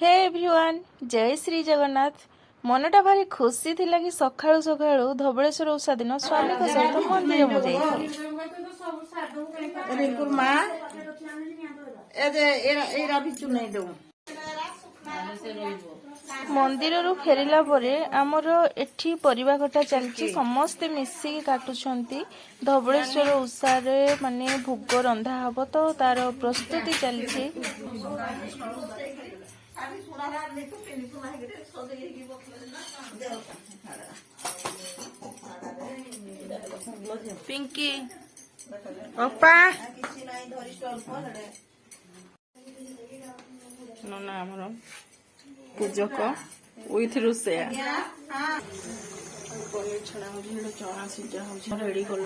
Hey everyone जय श्री जगन्नाथ मनटा भारी खुशी थिला कि सकाळू सकाळू धबळेश्वर उषा दिन स्वामी को सहित मंदिर मु जाई मंदिर रु फेरिला परे आमर एठी परिवा कटा चलची समस्ते मिसिकी काटुछंती धबळेश्वर उषा रे माने भोग रंधा हबो तो तार प्रस्तुति चलची। पिंकी ओपा नना आमर पूजक विथ रोषेया पनीर छड़ा हो चना सिझा हो रेडी कल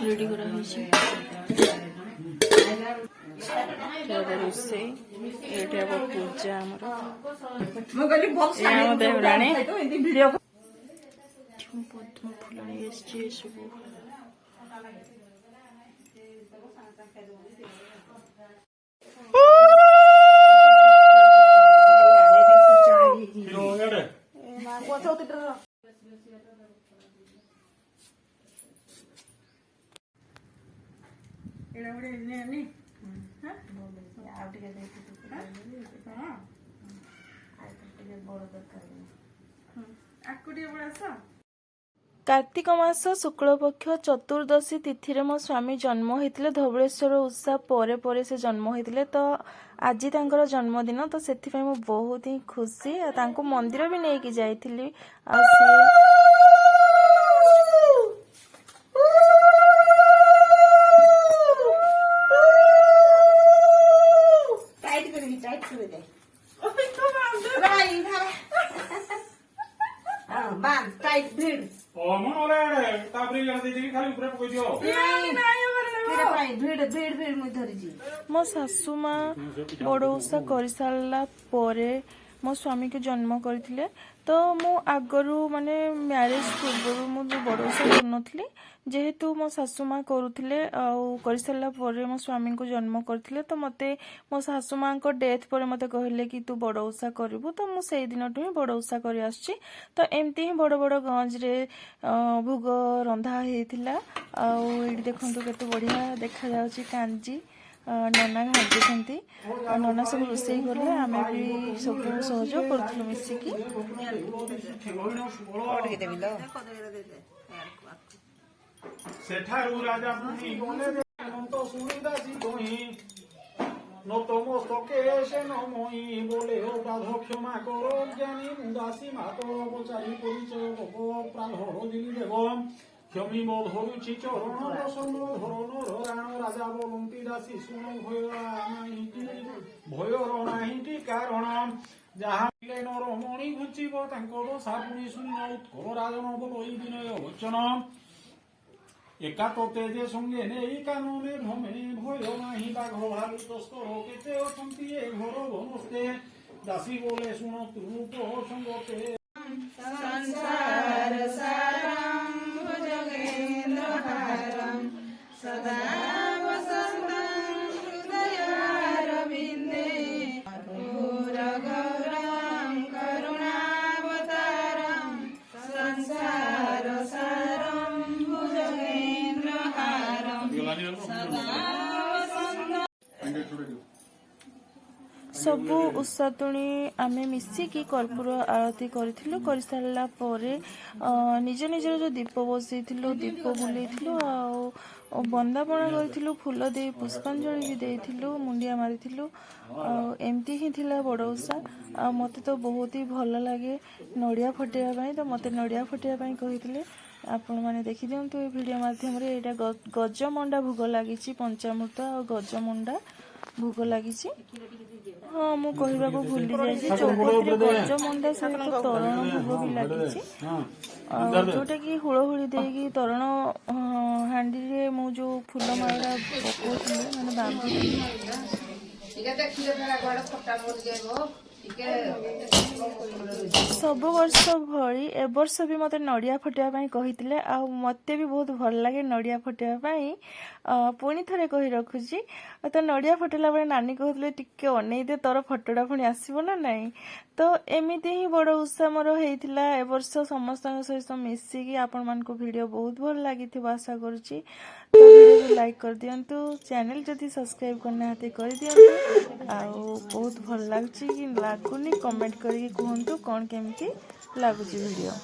रेडी करा रोषे ये पूजा आम देवराणी पद्म फुलाणी सब कार्तिक मास शुक्ल पक्ष चतुर्दशी तिथि रे मो स्वामी जन्म होते धबळेश्वर उषा परे परे से जन्म होते तो आज तांकर जन्मदिन तो से बहुत ही खुशी तांको मंदिर भी नहीं कि जाइथिली आ मो सासू माँ बड़ ओषा कर सारा मो स्वामी के जन्म करथिले तो मु आगरू माने मैरिज पूर्व मुझे बड़ ओषा कर जेहेतु मो सासू माँ करुले कर सारा मो स्वामी को जन्म करथिले तो मते मो सासू माँ को डेथ पर मते कहले कि तू बड़ ओषा करू तो मु से दिन ही बड़ ओषा कर आसछि तो एमती ही बड़ बड़ गंज रे भोग रंधा होता आठ देखु केते बढ़िया देखा जाउछि कांजी नना घाटी नना सब रोषे कले आम भी सब सहयोग करूँ मिसिकी नतमस्तके से नमयी बोले प्राध क्षमा करो ज्ञानी मुदासी मातर बचारी परिचय प्राध दिली देव क्षमी धरुची चरण प्रसन्न धरण राण राजा बोलती दासी शुण भयर नाहि कारण जहाँ नरमणि घुचिब दशा पुणी शून्य उत्कल राजन बोल विनय वचन एका तो तेजे संगे नहीं कानूने भ्रमे भय नाही बाघ भालू तस्कर केते अछंती ए घर बनस्ते दासी बोले शुण तू संगते संसार सारं भुजगेन्द्र हारं सदा वसन्तं हृदयारविन्दे गौरं करुणावतारं संसार सारं भुजगेन्द्र हारं सदा सबु उषातुणी आमे मिसिकी कर्पूर आरती करिथिलु कर सारा निज निजर जो दीप बसैथिलु दीप बुलैथिलु आ बंदापना करिथिलु फूल दे पुष्पांजलि भी देइथिलु मुंडिया मारिथिलु एमती ही थिला बड़ ओषा आ मते तो बहुत ही भल लागे नड़िया फटेया पई तो मते नड़िया फटेया पई कहिथिले आपण माने देखि दियंतु ए वीडियो माध्यम रे एटा गजमंडा भोग लागिछि पंचामृत आ गजमंडा भोग लागिछि। हाँ मु कहबा को भूली जाइछि चौपती गजमंडा सहित तोरण भोग भी लागिछि जोटा कि हुड़हुड़ी देगी तोरण हांडी रे मु जो फूल माला पकोथि माने बांधी ସବୁ ବର୍ଷ ଭଳି ଏ ବର୍ଷ ବି ମୋତେ ନଡ଼ିଆ ଫଟେଇବା ପାଇଁ କହିଥିଲେ ଆଉ ମୋତେ ବି ବହୁତ ଭଲ ଲାଗେ ନଡ଼ିଆ ଫଟେଇବା ପାଇଁ। ପୁଣି ଥରେ କହି ରଖୁଛି, ତ ନଡ଼ିଆ ଫଟେଇଲା ବେଳେ ନାନୀ କହୁଥିଲେ ଟିକେ ଅନେଇ ଦେ ତୋର ଫଟୋଟା ପୁଣି ଆସିବ ନା ନାହିଁ। ତ ଏମିତି ହିଁ ବଡ଼ ଉତ୍ସାହ ମୋର ହେଇଥିଲା ଏ ବର୍ଷ ସମସ୍ତଙ୍କ ସହିତ ମିଶିକି। ଆପଣମାନଙ୍କୁ ଭିଡ଼ିଓ ବହୁତ ଭଲ ଲାଗିଥିବ ଆଶା କରୁଛି। ତ ଭିଡ଼ିଓକୁ ଲାଇକ୍ କରିଦିଅନ୍ତୁ, ଚ୍ୟାନେଲ୍ ଯଦି ସବସ୍କ୍ରାଇବ୍ କରିନାହାନ୍ତି କରିଦିଅନ୍ତୁ। ଆଉ ବହୁତ ଭଲ ଲାଗୁଛି କି ଲାଗୁନି କମେଣ୍ଟ କରିକି କୁହନ୍ତୁ କ'ଣ କେମିତି ଲାଗୁଛି ଭିଡ଼ିଓ।